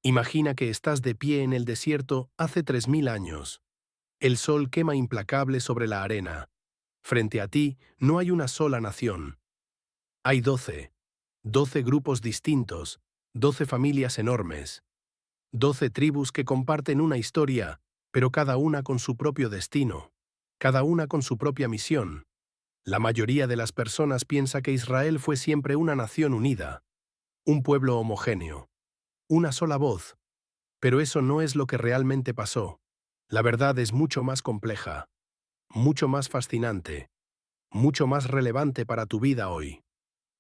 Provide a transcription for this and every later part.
Imagina que estás de pie en el desierto hace 3000 años. El sol quema implacable sobre la arena. Frente a ti no hay una sola nación. Hay 12 grupos distintos, 12 familias enormes, 12 tribus que comparten una historia, pero cada una con su propio destino, cada una con su propia misión. La mayoría de las personas piensa que Israel fue siempre una nación unida, un pueblo homogéneo, una sola voz, pero eso no es lo que realmente pasó. La verdad es mucho más compleja, mucho más fascinante, mucho más relevante para tu vida hoy.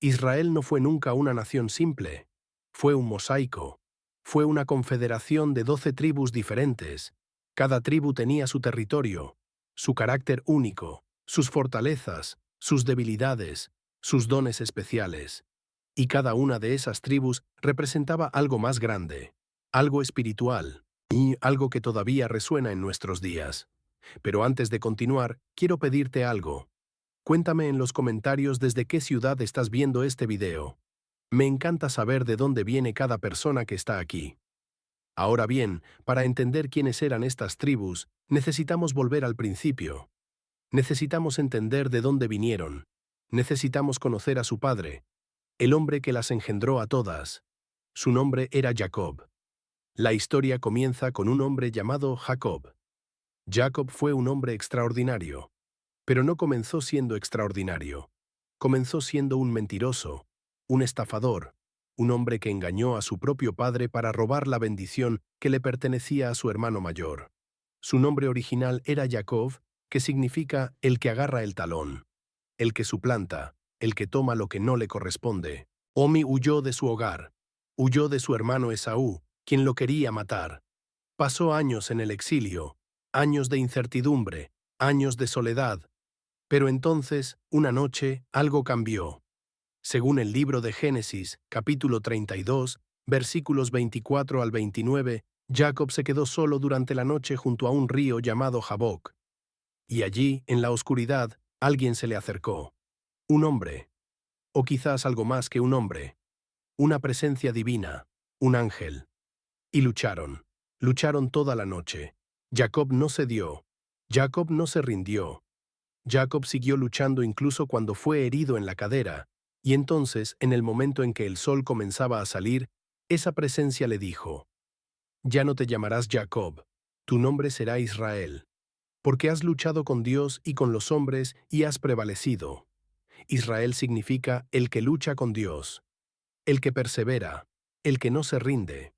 Israel no fue nunca una nación simple, fue un mosaico, fue una confederación de 12 tribus diferentes. Cada tribu tenía su territorio, su carácter único, sus fortalezas, sus debilidades, sus dones especiales. Y cada una de esas tribus representaba algo más grande, algo espiritual, y algo que todavía resuena en nuestros días. Pero antes de continuar, quiero pedirte algo. Cuéntame en los comentarios desde qué ciudad estás viendo este video. Me encanta saber de dónde viene cada persona que está aquí. Ahora bien, para entender quiénes eran estas tribus, necesitamos volver al principio. Necesitamos entender de dónde vinieron. Necesitamos conocer a su padre, el hombre que las engendró a todas. Su nombre era Jacob. La historia comienza con un hombre llamado Jacob. Jacob fue un hombre extraordinario. Pero no comenzó siendo extraordinario. Comenzó siendo un mentiroso, un estafador, un hombre que engañó a su propio padre para robar la bendición que le pertenecía a su hermano mayor. Su nombre original era Jacob, que significa el que agarra el talón, el que suplanta, el que toma lo que no le corresponde. Omi huyó de su hogar, huyó de su hermano Esaú, quien lo quería matar. Pasó años en el exilio, años de incertidumbre, años de soledad. Pero entonces, una noche, algo cambió. Según el libro de Génesis, capítulo 32, versículos 24 al 29, Jacob se quedó solo durante la noche junto a un río llamado Jaboc. Y allí, en la oscuridad, alguien se le acercó. Un hombre, o quizás algo más que un hombre, una presencia divina, un ángel. Y lucharon. Lucharon toda la noche. Jacob no cedió. Jacob no se rindió. Jacob siguió luchando incluso cuando fue herido en la cadera, y entonces, en el momento en que el sol comenzaba a salir, esa presencia le dijo: «Ya no te llamarás Jacob, tu nombre será Israel, porque has luchado con Dios y con los hombres y has prevalecido». Israel significa el que lucha con Dios, el que persevera, el que no se rinde.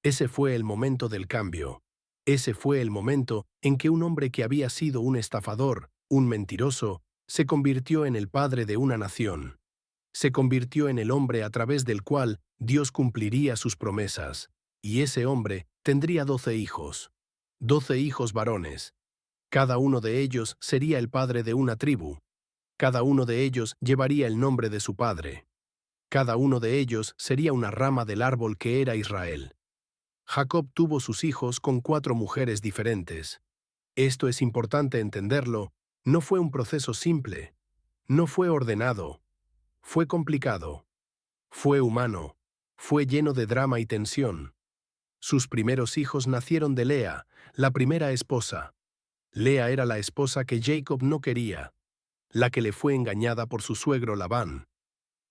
Ese fue el momento del cambio. Ese fue el momento en que un hombre que había sido un estafador, un mentiroso, se convirtió en el padre de una nación. Se convirtió en el hombre a través del cual Dios cumpliría sus promesas. Y ese hombre tendría 12 hijos. 12 hijos varones. Cada uno de ellos sería el padre de una tribu. Cada uno de ellos llevaría el nombre de su padre. Cada uno de ellos sería una rama del árbol que era Israel. Jacob tuvo sus hijos con 4 mujeres diferentes. Esto es importante entenderlo. No fue un proceso simple. No fue ordenado. Fue complicado. Fue humano. Fue lleno de drama y tensión. Sus primeros hijos nacieron de Lea, la primera esposa. Lea era la esposa que Jacob no quería, la que le fue engañada por su suegro Labán.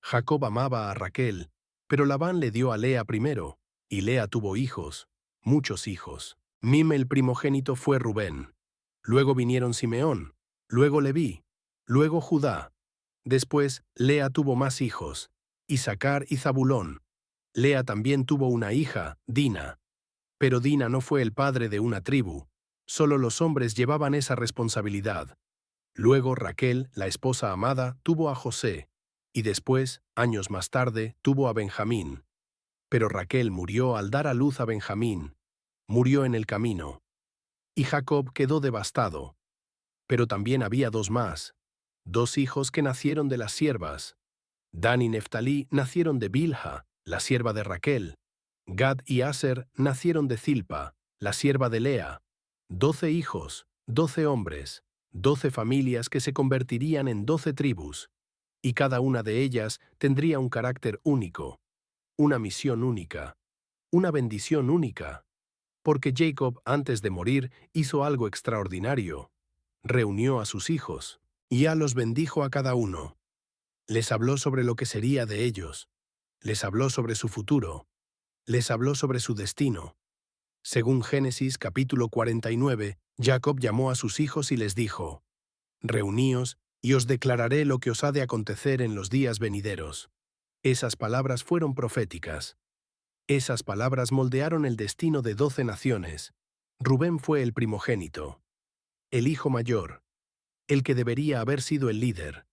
Jacob amaba a Raquel, pero Labán le dio a Lea primero, y Lea tuvo hijos, muchos hijos. Mim el primogénito fue Rubén. Luego vinieron Simeón, luego Leví, luego Judá. Después, Lea tuvo más hijos, Isacar y Zabulón. Lea también tuvo una hija, Dina. Pero Dina no fue el padre de una tribu. Solo los hombres llevaban esa responsabilidad. Luego Raquel, la esposa amada, tuvo a José, y después, años más tarde, tuvo a Benjamín. Pero Raquel murió al dar a luz a Benjamín. Murió en el camino. Y Jacob quedó devastado. Pero también había 2 más. 2 hijos que nacieron de las siervas. Dan y Neftalí nacieron de Bilha, la sierva de Raquel. Gad y Aser nacieron de Zilpa, la sierva de Lea. 12 hijos, 12 hombres, 12 familias que se convertirían en 12 tribus. Y cada una de ellas tendría un carácter único, una misión única. una bendición única. Porque Jacob, antes de morir, hizo algo extraordinario. Reunió a sus hijos, y ya los bendijo a cada uno. Les habló sobre lo que sería de ellos. Les habló sobre su futuro. Les habló sobre su destino. Según Génesis capítulo 49, Jacob llamó a sus hijos y les dijo: Reuníos, y os declararé lo que os ha de acontecer en los días venideros. Esas palabras fueron proféticas. Esas palabras moldearon el destino de 12 naciones. Rubén fue el primogénito, el hijo mayor, el que debería haber sido el líder,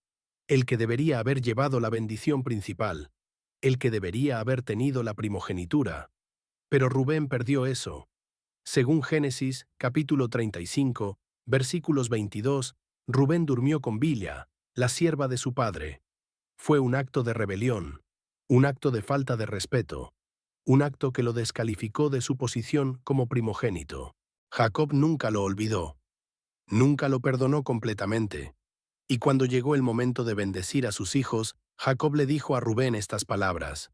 el que debería haber llevado la bendición principal, el que debería haber tenido la primogenitura. Pero Rubén perdió eso. Según Génesis, capítulo 35, versículos 22, Rubén durmió con Bilha, la sierva de su padre. Fue un acto de rebelión, un acto de falta de respeto, un acto que lo descalificó de su posición como primogénito. Jacob nunca lo olvidó, nunca lo perdonó completamente. Y cuando llegó el momento de bendecir a sus hijos, Jacob le dijo a Rubén estas palabras.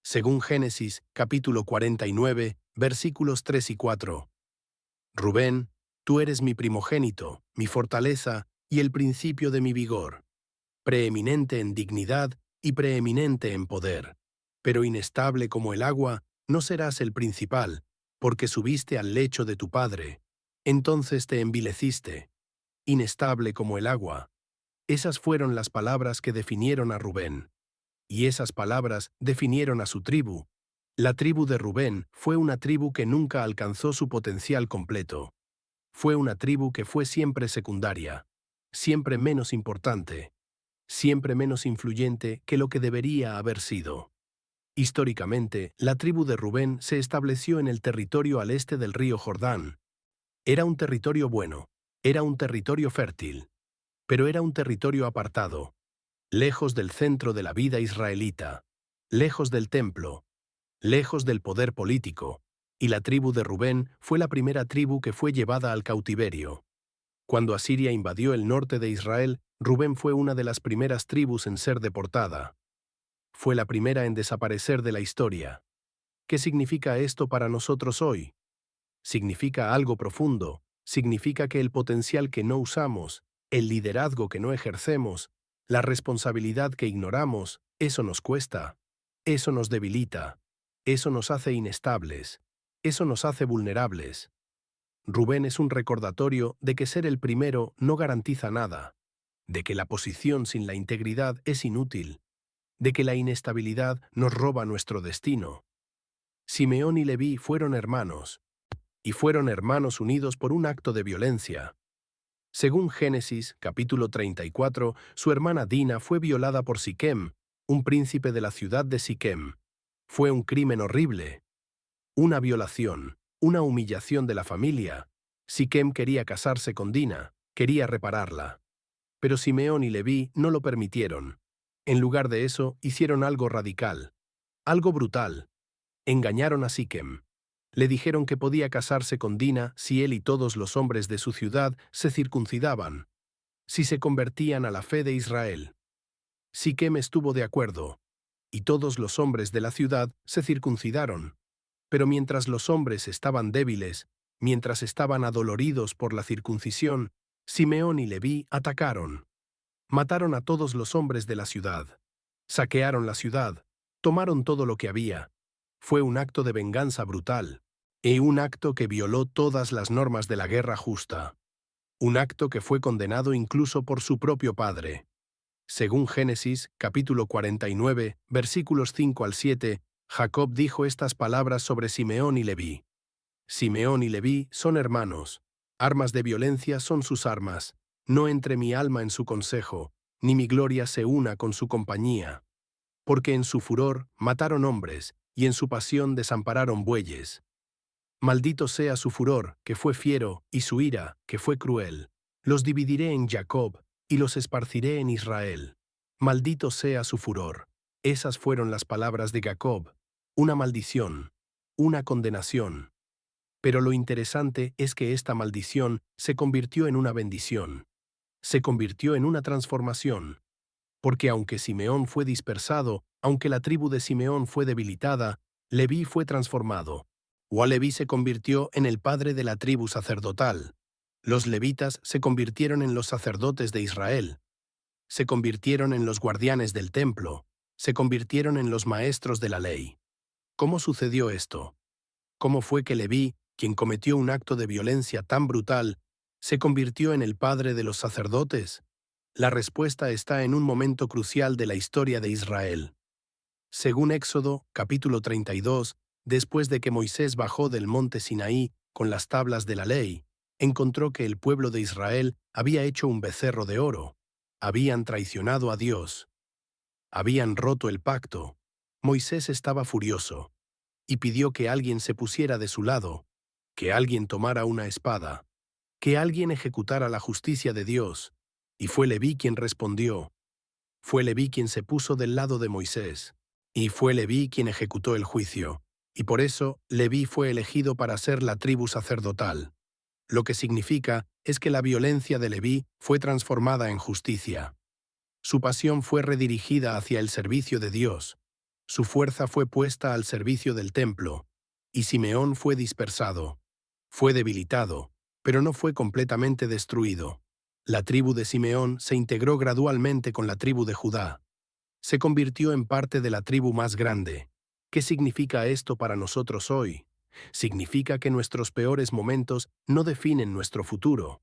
Según Génesis, capítulo 49, versículos 3 y 4. Rubén, tú eres mi primogénito, mi fortaleza y el principio de mi vigor, preeminente en dignidad y preeminente en poder. Pero inestable como el agua, no serás el principal, porque subiste al lecho de tu padre. Entonces te envileciste. Inestable como el agua. Esas fueron las palabras que definieron a Rubén. Y esas palabras definieron a su tribu. La tribu de Rubén fue una tribu que nunca alcanzó su potencial completo. Fue una tribu que fue siempre secundaria, siempre menos importante, siempre menos influyente que lo que debería haber sido. Históricamente, la tribu de Rubén se estableció en el territorio al este del río Jordán. Era un territorio bueno, era un territorio fértil, pero era un territorio apartado, lejos del centro de la vida israelita, lejos del templo, lejos del poder político, y la tribu de Rubén fue la primera tribu que fue llevada al cautiverio. Cuando Asiria invadió el norte de Israel, Rubén fue una de las primeras tribus en ser deportada. Fue la primera en desaparecer de la historia. ¿Qué significa esto para nosotros hoy? Significa algo profundo, significa que el potencial que no usamos, el liderazgo que no ejercemos, la responsabilidad que ignoramos, eso nos cuesta, eso nos debilita, eso nos hace inestables, eso nos hace vulnerables. Rubén es un recordatorio de que ser el primero no garantiza nada, de que la posición sin la integridad es inútil, de que la inestabilidad nos roba nuestro destino. Simeón y Leví fueron hermanos, y fueron hermanos unidos por un acto de violencia. Según Génesis, capítulo 34, su hermana Dina fue violada por Siquem, un príncipe de la ciudad de Siquem. Fue un crimen horrible, una violación, una humillación de la familia. Siquem quería casarse con Dina, quería repararla. Pero Simeón y Leví no lo permitieron. En lugar de eso, hicieron algo radical, algo brutal. Engañaron a Siquem. Le dijeron que podía casarse con Dina si él y todos los hombres de su ciudad se circuncidaban, si se convertían a la fe de Israel. Siquem estuvo de acuerdo, y todos los hombres de la ciudad se circuncidaron. Pero mientras los hombres estaban débiles, mientras estaban adoloridos por la circuncisión, Simeón y Leví atacaron. Mataron a todos los hombres de la ciudad. Saquearon la ciudad, tomaron todo lo que había. Fue un acto de venganza brutal, y un acto que violó todas las normas de la guerra justa. Un acto que fue condenado incluso por su propio padre. Según Génesis, capítulo 49, versículos 5 al 7, Jacob dijo estas palabras sobre Simeón y Leví. Simeón y Leví son hermanos. Armas de violencia son sus armas. No entre mi alma en su consejo, ni mi gloria se una con su compañía. Porque en su furor mataron hombres, y en su pasión desampararon bueyes. Maldito sea su furor, que fue fiero, y su ira, que fue cruel. Los dividiré en Jacob, y los esparciré en Israel. Maldito sea su furor. Esas fueron las palabras de Jacob. Una maldición, una condenación. Pero lo interesante es que esta maldición se convirtió en una bendición. Se convirtió en una transformación. Porque aunque Simeón fue dispersado, aunque la tribu de Simeón fue debilitada, Leví fue transformado. Leví se convirtió en el padre de la tribu sacerdotal. Los levitas se convirtieron en los sacerdotes de Israel. Se convirtieron en los guardianes del templo. Se convirtieron en los maestros de la ley. ¿Cómo sucedió esto? ¿Cómo fue que Leví, quien cometió un acto de violencia tan brutal, se convirtió en el padre de los sacerdotes? La respuesta está en un momento crucial de la historia de Israel. Según Éxodo, capítulo 32, después de que Moisés bajó del monte Sinaí con las tablas de la ley, encontró que el pueblo de Israel había hecho un becerro de oro. Habían traicionado a Dios. Habían roto el pacto. Moisés estaba furioso y pidió que alguien se pusiera de su lado, que alguien tomara una espada, que alguien ejecutara la justicia de Dios. Y fue Leví quien respondió. Fue Leví quien se puso del lado de Moisés. Y fue Leví quien ejecutó el juicio. Y por eso Leví fue elegido para ser la tribu sacerdotal. Lo que significa es que la violencia de Leví fue transformada en justicia. Su pasión fue redirigida hacia el servicio de Dios. Su fuerza fue puesta al servicio del templo. Y Simeón fue dispersado. Fue debilitado, pero no fue completamente destruido. La tribu de Simeón se integró gradualmente con la tribu de Judá. Se convirtió en parte de la tribu más grande. ¿Qué significa esto para nosotros hoy? Significa que nuestros peores momentos no definen nuestro futuro.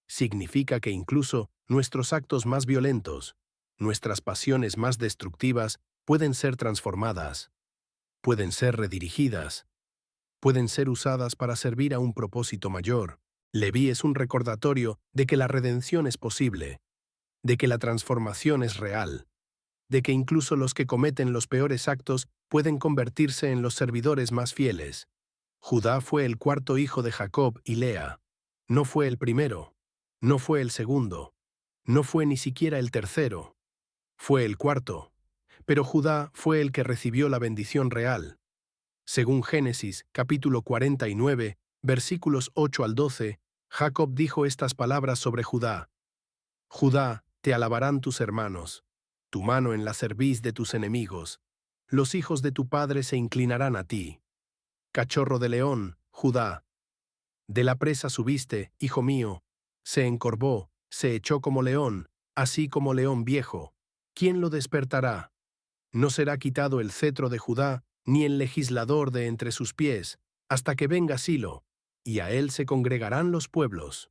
Significa que incluso nuestros actos más violentos, nuestras pasiones más destructivas, pueden ser transformadas, pueden ser redirigidas, pueden ser usadas para servir a un propósito mayor. Leví es un recordatorio de que la redención es posible, de que la transformación es real, de que incluso los que cometen los peores actos pueden convertirse en los servidores más fieles. Judá fue el cuarto hijo de Jacob y Lea. No fue el primero, no fue el segundo, no fue ni siquiera el tercero. Fue el cuarto. Pero Judá fue el que recibió la bendición real. Según Génesis, capítulo 49, versículos 8 al 12, Jacob dijo estas palabras sobre Judá. Judá, te alabarán tus hermanos, tu mano en la cerviz de tus enemigos. Los hijos de tu padre se inclinarán a ti. Cachorro de león, Judá. De la presa subiste, hijo mío. Se encorvó, se echó como león, así como león viejo. ¿Quién lo despertará? No será quitado el cetro de Judá, ni el legislador de entre sus pies, hasta que venga Silo, y a él se congregarán los pueblos.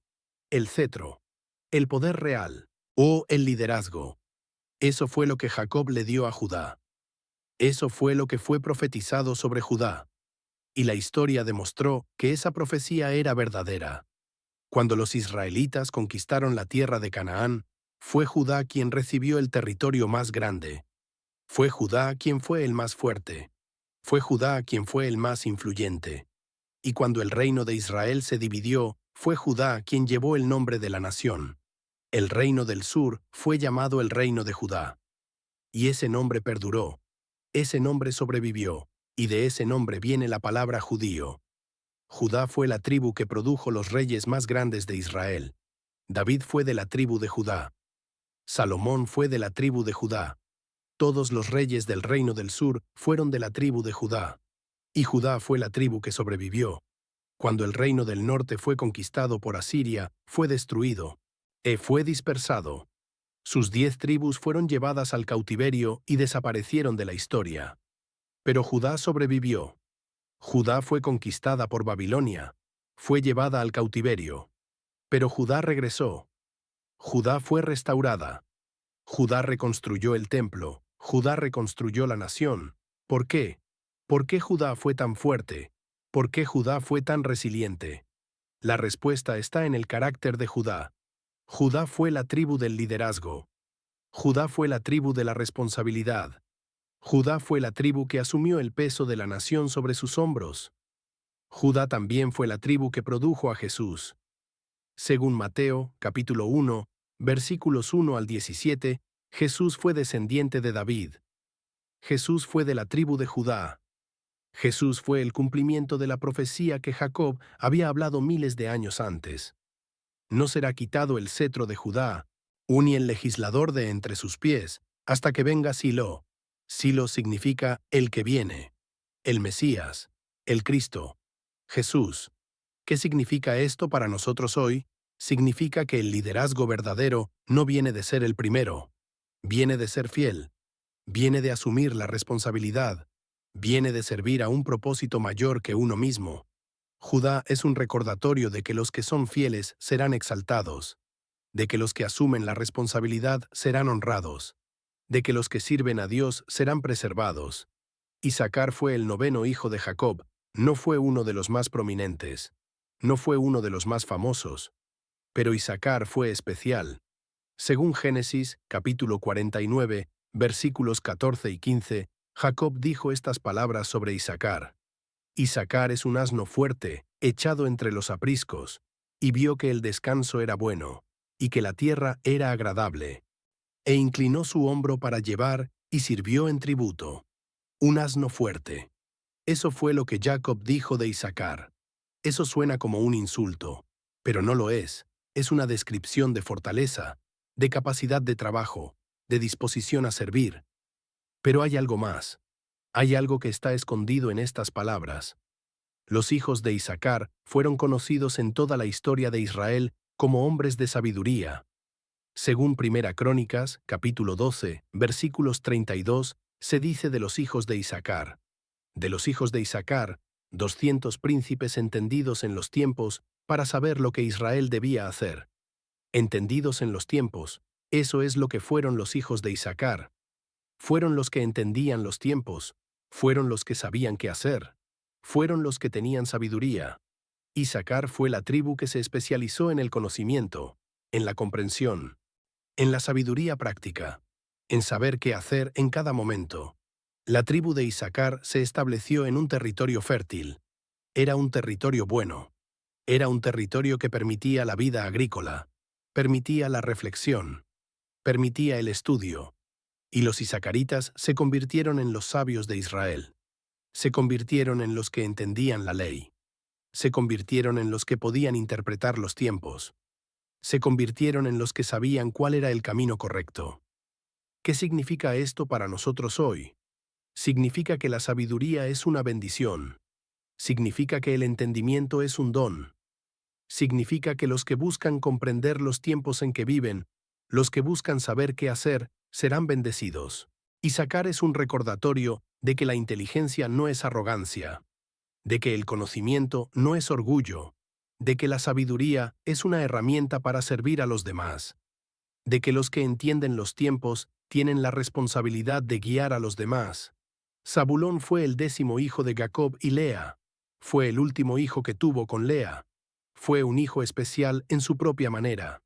El cetro, el poder real, o el liderazgo. Eso fue lo que Jacob le dio a Judá. Eso fue lo que fue profetizado sobre Judá. Y la historia demostró que esa profecía era verdadera. Cuando los israelitas conquistaron la tierra de Canaán, fue Judá quien recibió el territorio más grande. Fue Judá quien fue el más fuerte. Fue Judá quien fue el más influyente. Y cuando el reino de Israel se dividió, fue Judá quien llevó el nombre de la nación. El reino del sur fue llamado el reino de Judá. Y ese nombre perduró. Ese nombre sobrevivió, y de ese nombre viene la palabra judío. Judá fue la tribu que produjo los reyes más grandes de Israel. David fue de la tribu de Judá. Salomón fue de la tribu de Judá. Todos los reyes del reino del sur fueron de la tribu de Judá. Y Judá fue la tribu que sobrevivió. Cuando el reino del norte fue conquistado por Asiria, fue destruido. Fue dispersado. Sus 10 tribus fueron llevadas al cautiverio y desaparecieron de la historia. Pero Judá sobrevivió. Judá fue conquistada por Babilonia. Fue llevada al cautiverio. Pero Judá regresó. Judá fue restaurada. Judá reconstruyó el templo. Judá reconstruyó la nación. ¿Por qué? ¿Por qué Judá fue tan fuerte? ¿Por qué Judá fue tan resiliente? La respuesta está en el carácter de Judá. Judá fue la tribu del liderazgo. Judá fue la tribu de la responsabilidad. Judá fue la tribu que asumió el peso de la nación sobre sus hombros. Judá también fue la tribu que produjo a Jesús. Según Mateo, capítulo 1, versículos 1 al 17, Jesús fue descendiente de David. Jesús fue de la tribu de Judá. Jesús fue el cumplimiento de la profecía que Jacob había hablado miles de años antes. No será quitado el cetro de Judá, ni el legislador de entre sus pies, hasta que venga Silo. Silo significa el que viene. el Mesías, el Cristo, Jesús. ¿Qué significa esto para nosotros hoy? Significa que el liderazgo verdadero no viene de ser el primero, viene de ser fiel, viene de asumir la responsabilidad, viene de servir a un propósito mayor que uno mismo. Judá es un recordatorio de que los que son fieles serán exaltados, de que los que asumen la responsabilidad serán honrados, de que los que sirven a Dios serán preservados. Isaacar fue el noveno hijo de Jacob, no fue uno de los más prominentes, no fue uno de los más famosos, pero Isaacar fue especial. Según Génesis, capítulo 49, versículos 14 y 15, Jacob dijo estas palabras sobre Isaacar. Isaacar es un asno fuerte, echado entre los apriscos, y vio que el descanso era bueno, y que la tierra era agradable, e inclinó su hombro para llevar, y sirvió en tributo. Un asno fuerte. Eso fue lo que Jacob dijo de Isaacar. Eso suena como un insulto, pero no lo es. Es una descripción de fortaleza, de capacidad de trabajo, de disposición a servir. Pero hay algo más. Hay algo que está escondido en estas palabras. Los hijos de Isaacar fueron conocidos en toda la historia de Israel como hombres de sabiduría. Según Primera Crónicas, capítulo 12, versículos 32, se dice de los hijos de Isaacar. De los hijos de Isaacar, 200 príncipes entendidos en los tiempos para saber lo que Israel debía hacer. Entendidos en los tiempos, eso es lo que fueron los hijos de Isaacar. Fueron los que entendían los tiempos, fueron los que sabían qué hacer, fueron los que tenían sabiduría. Isaacar fue la tribu que se especializó en el conocimiento, en la comprensión, en la sabiduría práctica, en saber qué hacer en cada momento. La tribu de Isaacar se estableció en un territorio fértil. Era un territorio bueno. Era un territorio que permitía la vida agrícola, permitía la reflexión, permitía el estudio. Y los isacaritas se convirtieron en los sabios de Israel. Se convirtieron en los que entendían la ley. Se convirtieron en los que podían interpretar los tiempos. Se convirtieron en los que sabían cuál era el camino correcto. ¿Qué significa esto para nosotros hoy? Significa que la sabiduría es una bendición. Significa que el entendimiento es un don. Significa que los que buscan comprender los tiempos en que viven, los que buscan saber qué hacer, serán bendecidos. Isaacar es un recordatorio de que la inteligencia no es arrogancia, de que el conocimiento no es orgullo, de que la sabiduría es una herramienta para servir a los demás, de que los que entienden los tiempos tienen la responsabilidad de guiar a los demás. Zabulón fue el 10º hijo de Jacob y Lea. Fue el último hijo que tuvo con Lea. Fue un hijo especial en su propia manera.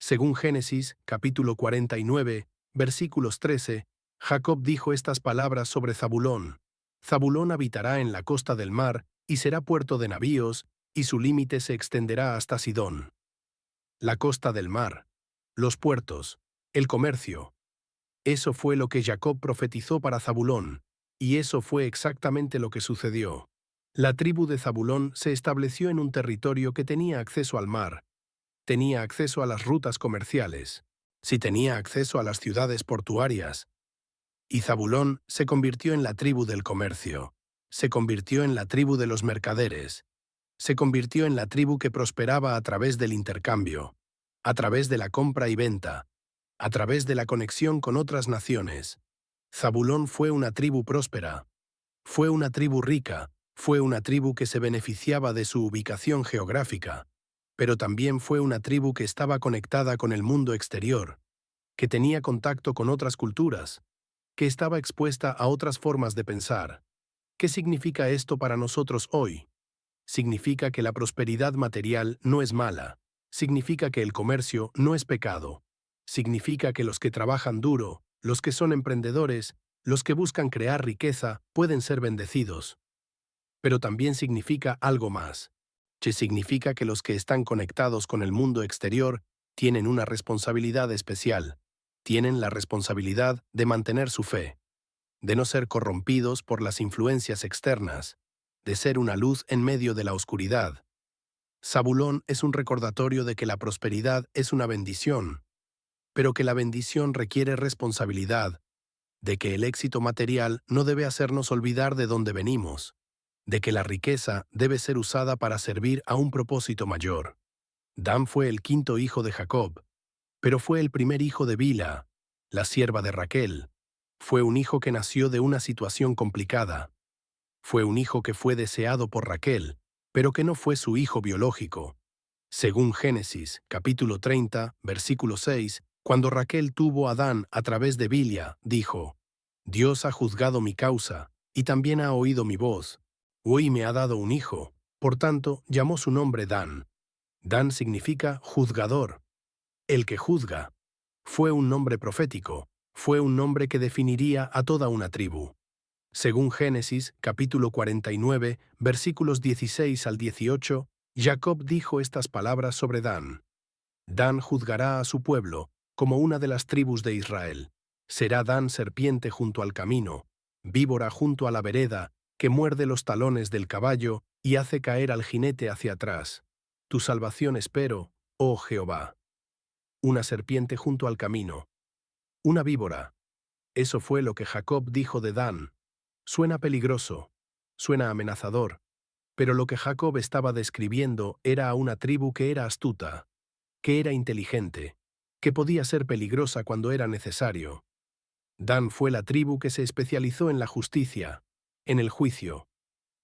Según Génesis, capítulo 49, versículos 13, Jacob dijo estas palabras sobre Zabulón. Zabulón habitará en la costa del mar y será puerto de navíos, y su límite se extenderá hasta Sidón. La costa del mar, los puertos, el comercio. Eso fue lo que Jacob profetizó para Zabulón, y eso fue exactamente lo que sucedió. La tribu de Zabulón se estableció en un territorio que tenía acceso al mar, tenía acceso a las rutas comerciales, sí tenía acceso a las ciudades portuarias. Y Zabulón se convirtió en la tribu del comercio, se convirtió en la tribu de los mercaderes, se convirtió en la tribu que prosperaba a través del intercambio, a través de la compra y venta, a través de la conexión con otras naciones. Zabulón fue una tribu próspera, fue una tribu rica, fue una tribu que se beneficiaba de su ubicación geográfica, pero también fue una tribu que estaba conectada con el mundo exterior, que tenía contacto con otras culturas, que estaba expuesta a otras formas de pensar. ¿Qué significa esto para nosotros hoy? Significa que la prosperidad material no es mala, significa que el comercio no es pecado, significa que los que trabajan duro, los que son emprendedores, los que buscan crear riqueza, pueden ser bendecidos. Pero también significa algo más, que significa que los que están conectados con el mundo exterior tienen una responsabilidad especial, tienen la responsabilidad de mantener su fe, de no ser corrompidos por las influencias externas, de ser una luz en medio de la oscuridad. Zabulón es un recordatorio de que la prosperidad es una bendición, pero que la bendición requiere responsabilidad, de que el éxito material no debe hacernos olvidar de dónde venimos, de que la riqueza debe ser usada para servir a un propósito mayor. Dan fue el quinto hijo de Jacob, pero fue el primer hijo de Bila, la sierva de Raquel. Fue un hijo que nació de una situación complicada. Fue un hijo que fue deseado por Raquel, pero que no fue su hijo biológico. Según Génesis, capítulo 30, versículo 6, cuando Raquel tuvo a Dan a través de Bilha, dijo: Dios ha juzgado mi causa, y también ha oído mi voz. Hoy me ha dado un hijo. Por tanto, llamó su nombre Dan. Dan significa juzgador, el que juzga. Fue un nombre profético, fue un nombre que definiría a toda una tribu. Según Génesis, capítulo 49, versículos 16 al 18, Jacob dijo estas palabras sobre Dan. Dan juzgará a su pueblo, como una de las tribus de Israel. Será Dan serpiente junto al camino, víbora junto a la vereda, que muerde los talones del caballo y hace caer al jinete hacia atrás. Tu salvación espero, oh Jehová. Una serpiente junto al camino. Una víbora. Eso fue lo que Jacob dijo de Dan. Suena peligroso, suena amenazador, pero lo que Jacob estaba describiendo era a una tribu que era astuta, que era inteligente, que podía ser peligrosa cuando era necesario. Dan fue la tribu que se especializó en la justicia, en el juicio,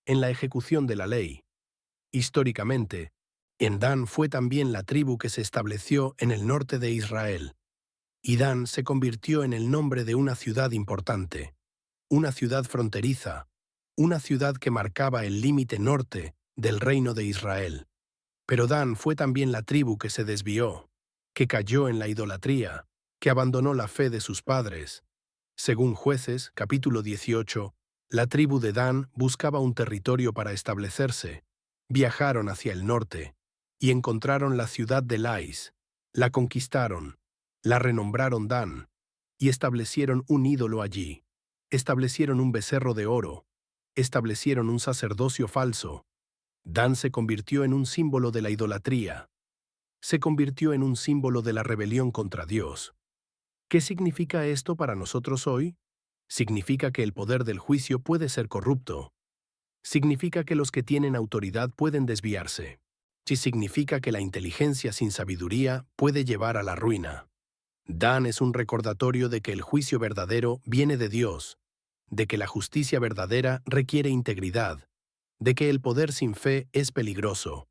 en la ejecución de la ley. Históricamente, en Dan fue también la tribu que se estableció en el norte de Israel. Y Dan se convirtió en el nombre de una ciudad importante, una ciudad fronteriza, una ciudad que marcaba el límite norte del reino de Israel. Pero Dan fue también la tribu que se desvió, que cayó en la idolatría, que abandonó la fe de sus padres. Según Jueces, capítulo 18, la tribu de Dan buscaba un territorio para establecerse. Viajaron hacia el norte y encontraron la ciudad de Lais. La conquistaron, la renombraron Dan y establecieron un ídolo allí. Establecieron un becerro de oro. Establecieron un sacerdocio falso. Dan se convirtió en un símbolo de la idolatría. Se convirtió en un símbolo de la rebelión contra Dios. ¿Qué significa esto para nosotros hoy? Significa que el poder del juicio puede ser corrupto. Significa que los que tienen autoridad pueden desviarse. Sí, significa que la inteligencia sin sabiduría puede llevar a la ruina. Dan es un recordatorio de que el juicio verdadero viene de Dios, de que la justicia verdadera requiere integridad, de que el poder sin fe es peligroso.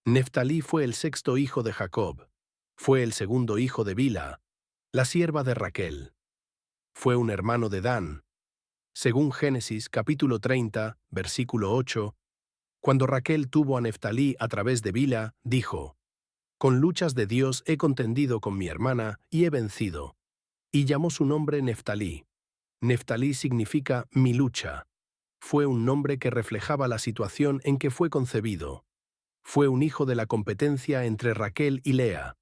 Neftalí fue el sexto hijo de Jacob. Fue el segundo hijo de Bilha, la sierva de Raquel. Fue un hermano de Dan. Según Génesis capítulo 30, versículo 8, cuando Raquel tuvo a Neftalí a través de Bilha, dijo: Con luchas de Dios he contendido con mi hermana y he vencido. Y llamó su nombre Neftalí. Neftalí significa mi lucha. Fue un nombre que reflejaba la situación en que fue concebido. Fue un hijo de la competencia entre Raquel y Lea.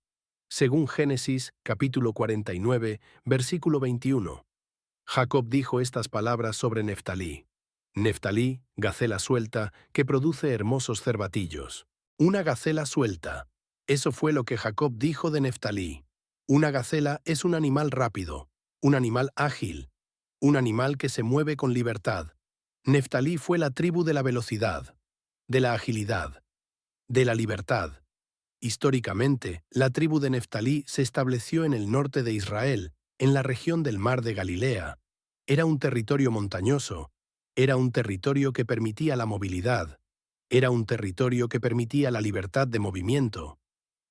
Según Génesis, capítulo 49, versículo 21. Jacob dijo estas palabras sobre Neftalí. Neftalí, gacela suelta, que produce hermosos cervatillos. Una gacela suelta. Eso fue lo que Jacob dijo de Neftalí. Una gacela es un animal rápido, un animal ágil, un animal que se mueve con libertad. Neftalí fue la tribu de la velocidad, de la agilidad, de la libertad. Históricamente, la tribu de Neftalí se estableció en el norte de Israel, en la región del mar de Galilea. Era un territorio montañoso, era un territorio que permitía la movilidad, era un territorio que permitía la libertad de movimiento.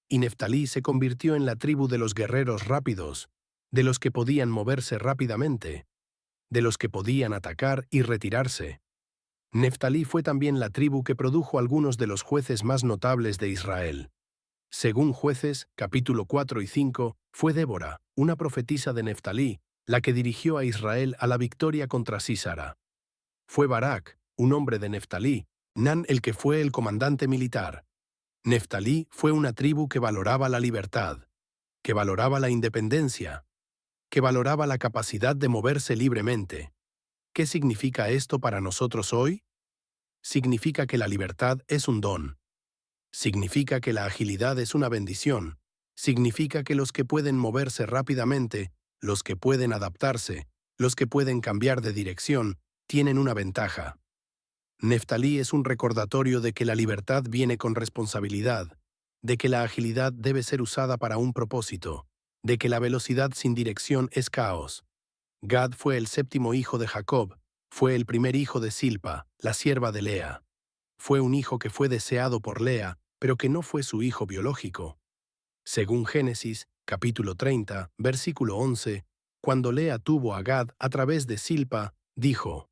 Y Neftalí se convirtió en la tribu de los guerreros rápidos, de los que podían moverse rápidamente, de los que podían atacar y retirarse. Neftalí fue también la tribu que produjo algunos de los jueces más notables de Israel. Según Jueces, capítulo 4 y 5, fue Débora, una profetisa de Neftalí, la que dirigió a Israel a la victoria contra Sísara. Fue Barak, un hombre de Neftalí, Nan el que fue el comandante militar. Neftalí fue una tribu que valoraba la libertad, que valoraba la independencia, que valoraba la capacidad de moverse libremente. ¿Qué significa esto para nosotros hoy? Significa que la libertad es un don. Significa que la agilidad es una bendición. Significa que los que pueden moverse rápidamente, los que pueden adaptarse, Los que pueden cambiar de dirección tienen una ventaja. Neftalí es un recordatorio de que la libertad viene con responsabilidad, de que la agilidad debe ser usada para un propósito, de que la velocidad sin dirección es caos. Gad fue el séptimo hijo de Jacob, fue el primer hijo de Silpa, la sierva de Lea. Fue un hijo que fue deseado por Lea, pero que no fue su hijo biológico. Según Génesis, capítulo 30, versículo 11, cuando Lea tuvo a Gad a través de Silpa, dijo: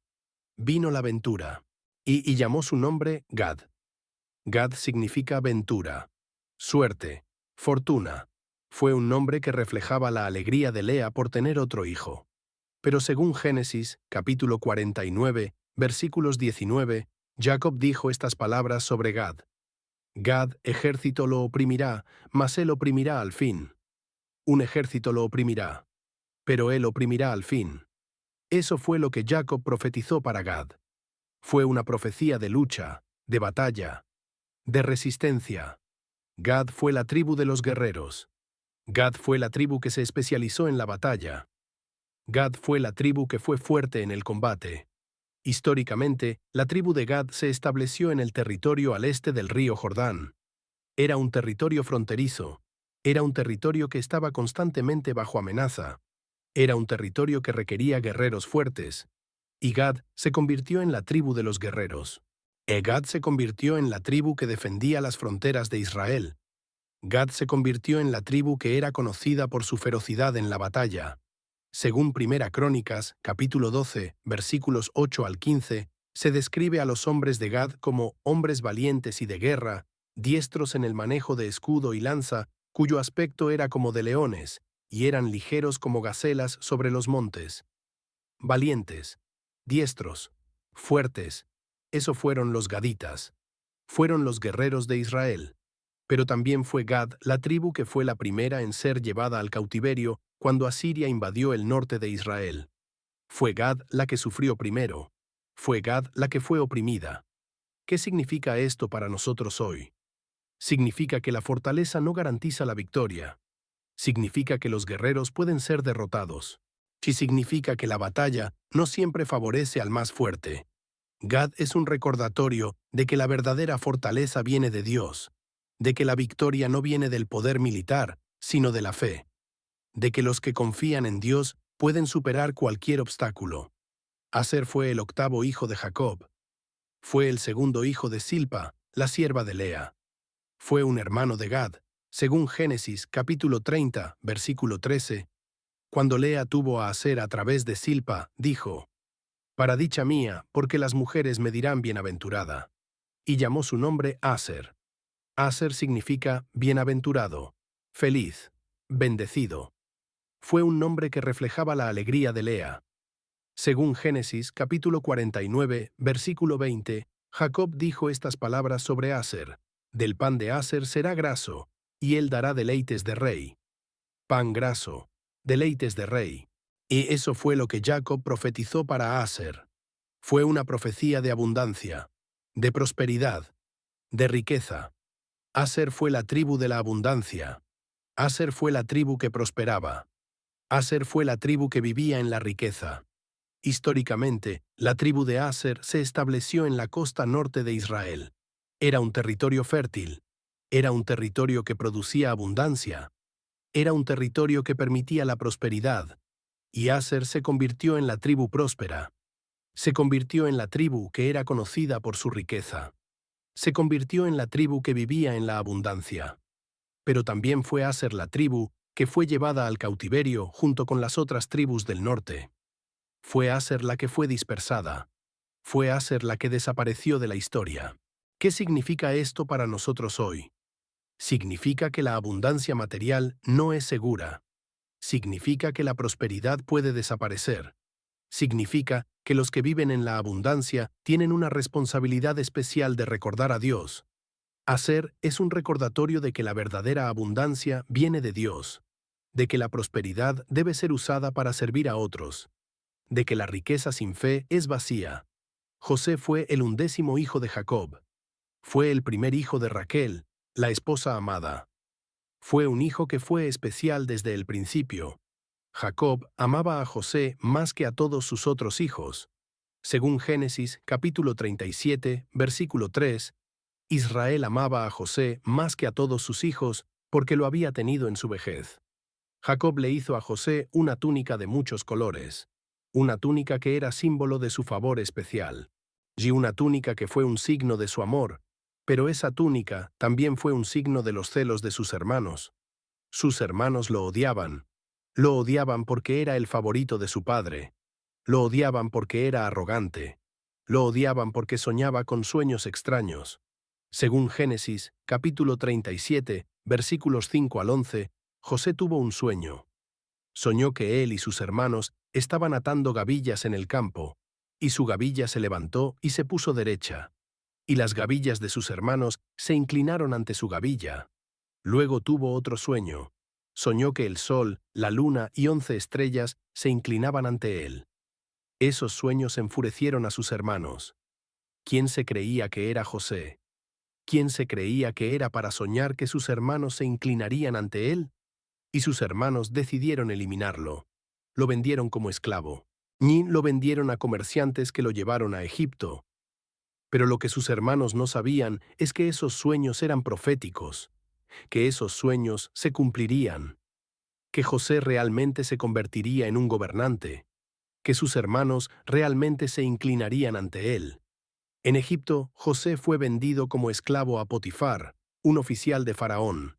vino la ventura. Y llamó su nombre Gad. Gad significa ventura, suerte, fortuna. Fue un nombre que reflejaba la alegría de Lea por tener otro hijo. Pero según Génesis, capítulo 49, versículos 19, Jacob dijo estas palabras sobre Gad: Gad, ejército lo oprimirá, mas él oprimirá al fin. Un ejército lo oprimirá, pero él oprimirá al fin. Eso fue lo que Jacob profetizó para Gad. Fue una profecía de lucha, de batalla, de resistencia. Gad fue la tribu de los guerreros. Gad fue la tribu que se especializó en la batalla. Gad fue la tribu que fue fuerte en el combate. Históricamente, la tribu de Gad se estableció en el territorio al este del río Jordán. Era un territorio fronterizo. Era un territorio que estaba constantemente bajo amenaza. Era un territorio que requería guerreros fuertes. Y Gad se convirtió en la tribu de los guerreros. Gad se convirtió en la tribu que defendía las fronteras de Israel. Gad se convirtió en la tribu que era conocida por su ferocidad en la batalla. Según Primera Crónicas, capítulo 12, versículos 8 al 15, se describe a los hombres de Gad como hombres valientes y de guerra, diestros en el manejo de escudo y lanza, cuyo aspecto era como de leones, y eran ligeros como gacelas sobre los montes. Valientes, diestros, fuertes, eso fueron los gaditas. Fueron los guerreros de Israel. Pero también fue Gad la tribu que fue la primera en ser llevada al cautiverio cuando Asiria invadió el norte de Israel. Fue Gad la que sufrió primero. Fue Gad la que fue oprimida. ¿Qué significa esto para nosotros hoy? Significa que la fortaleza no garantiza la victoria. Significa que los guerreros pueden ser derrotados. Y significa que la batalla no siempre favorece al más fuerte. Gad es un recordatorio de que la verdadera fortaleza viene de Dios, de que la victoria no viene del poder militar, sino de la fe, de que los que confían en Dios pueden superar cualquier obstáculo. Aser fue el octavo hijo de Jacob. Fue el segundo hijo de Silpa, la sierva de Lea. Fue un hermano de Gad, según Génesis capítulo 30, versículo 13. Cuando Lea tuvo a Aser a través de Silpa, dijo: para dicha mía, porque las mujeres me dirán bienaventurada. Y llamó su nombre Aser. Aser significa bienaventurado, feliz, bendecido. Fue un nombre que reflejaba la alegría de Lea. Según Génesis capítulo 49, versículo 20, Jacob dijo estas palabras sobre Aser: del pan de Aser será graso, y él dará deleites de rey. Pan graso, deleites de rey. Y eso fue lo que Jacob profetizó para Aser. Fue una profecía de abundancia, de prosperidad, de riqueza. Aser fue la tribu de la abundancia. Aser fue la tribu que prosperaba. Aser fue la tribu que vivía en la riqueza. Históricamente, la tribu de Aser se estableció en la costa norte de Israel. Era un territorio fértil. Era un territorio que producía abundancia. Era un territorio que permitía la prosperidad. Y Aser se convirtió en la tribu próspera. Se convirtió en la tribu que era conocida por su riqueza. Se convirtió en la tribu que vivía en la abundancia. Pero también fue Aser la tribu que fue llevada al cautiverio junto con las otras tribus del norte. Fue Aser la que fue dispersada. Fue Aser la que desapareció de la historia. ¿Qué significa esto para nosotros hoy? Significa que la abundancia material no es segura. Significa que la prosperidad puede desaparecer. Significa que los que viven en la abundancia tienen una responsabilidad especial de recordar a Dios. Aser es un recordatorio de que la verdadera abundancia viene de Dios, de que la prosperidad debe ser usada para servir a otros, de que la riqueza sin fe es vacía. José fue el 11º hijo de Jacob. Fue el primer hijo de Raquel, la esposa amada. Fue un hijo que fue especial desde el principio. Jacob amaba a José más que a todos sus otros hijos. Según Génesis capítulo 37, versículo 3, Israel amaba a José más que a todos sus hijos porque lo había tenido en su vejez. Jacob le hizo a José una túnica de muchos colores, una túnica que era símbolo de su favor especial, y una túnica que fue un signo de su amor, pero esa túnica también fue un signo de los celos de sus hermanos. Sus hermanos lo odiaban. Lo odiaban porque era el favorito de su padre. Lo odiaban porque era arrogante. Lo odiaban porque soñaba con sueños extraños. Según Génesis, capítulo 37, versículos 5 al 11, José tuvo un sueño. Soñó que él y sus hermanos estaban atando gavillas en el campo, y su gavilla se levantó y se puso derecha, y las gavillas de sus hermanos se inclinaron ante su gavilla. Luego tuvo otro sueño. Soñó que el sol, la luna y 11 estrellas se inclinaban ante él. Esos sueños enfurecieron a sus hermanos. ¿Quién se creía que era José? ¿Quién se creía que era para soñar que sus hermanos se inclinarían ante él? Y sus hermanos decidieron eliminarlo. Lo vendieron como esclavo. Ni lo vendieron a comerciantes que lo llevaron a Egipto. Pero lo que sus hermanos no sabían es que esos sueños eran proféticos, que esos sueños se cumplirían, que José realmente se convertiría en un gobernante, que sus hermanos realmente se inclinarían ante él. En Egipto, José fue vendido como esclavo a Potifar, un oficial de Faraón.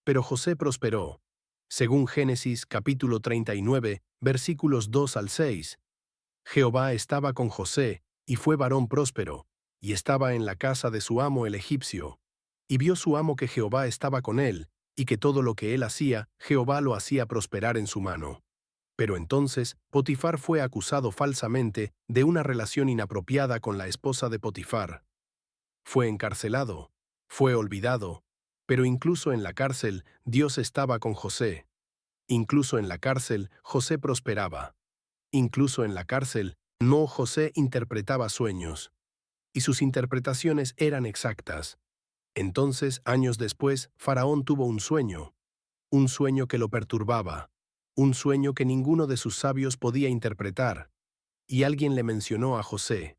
Pero José prosperó. Según Génesis capítulo 39, versículos 2 al 6, Jehová estaba con José, y fue varón próspero, y estaba en la casa de su amo el egipcio. Y vio su amo que Jehová estaba con él, y que todo lo que él hacía, Jehová lo hacía prosperar en su mano. Pero entonces Potifar fue acusado falsamente de una relación inapropiada con la esposa de Potifar. Fue encarcelado, fue olvidado, pero incluso en la cárcel Dios estaba con José. Incluso en la cárcel José prosperaba. Incluso en la cárcel, no José interpretaba sueños, y sus interpretaciones eran exactas. Entonces, años después, Faraón tuvo un sueño que lo perturbaba, un sueño que ninguno de sus sabios podía interpretar, y alguien le mencionó a José.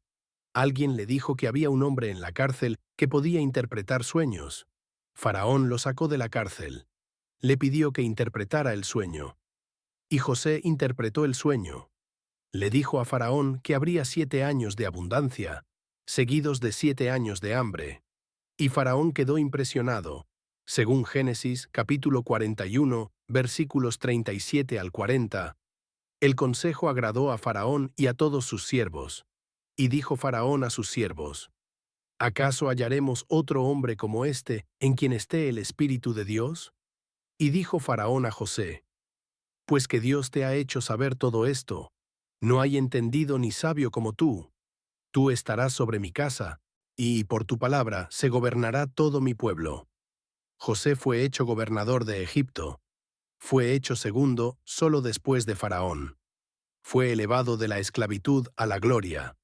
Alguien le dijo que había un hombre en la cárcel que podía interpretar sueños. Faraón lo sacó de la cárcel. Le pidió que interpretara el sueño. Y José interpretó el sueño. Le dijo a Faraón que habría 7 años de abundancia, seguidos de 7 años de hambre. Y Faraón quedó impresionado. Según Génesis capítulo 41, versículos 37 al 40, el consejo agradó a Faraón y a todos sus siervos. Y dijo Faraón a sus siervos: ¿acaso hallaremos otro hombre como este en quien esté el Espíritu de Dios? Y dijo Faraón a José: pues que Dios te ha hecho saber todo esto, no hay entendido ni sabio como tú. Tú estarás sobre mi casa, y por tu palabra se gobernará todo mi pueblo. José fue hecho gobernador de Egipto. Fue hecho segundo solo después de Faraón. Fue elevado de la esclavitud a la gloria.